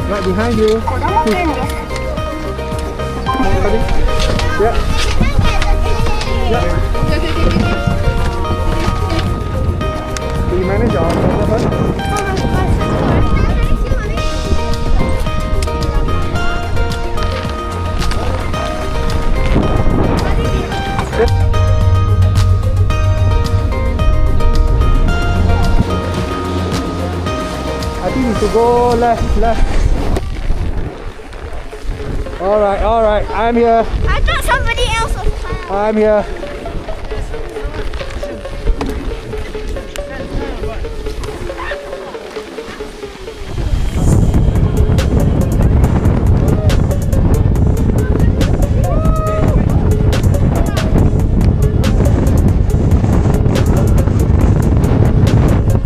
Right behind you. Yeah. Yeah. Do you manage your first? I think you should go left. Alright, I'm here. I thought somebody else was coming. I'm here.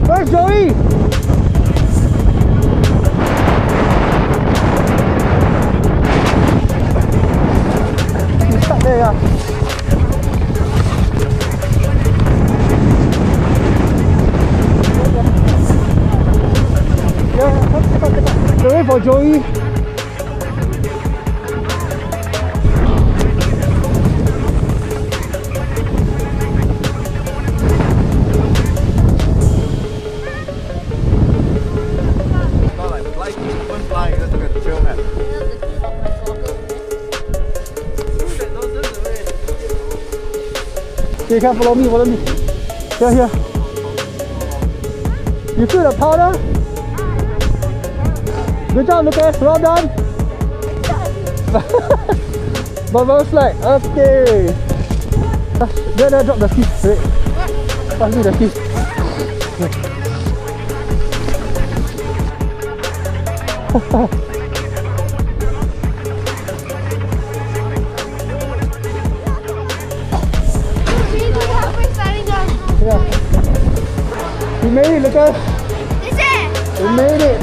Where's Joey? There you are. Yeah, wait for Joey. Not like flying, just look at the trail map. Okay, come follow me. Here. You feel the powder? Good job, Lucas. Well done. Bubble slide. Okay. There, drop the skis. Wait. Pass me the skis. Yeah. We made it, Lucas. Is it? We made it.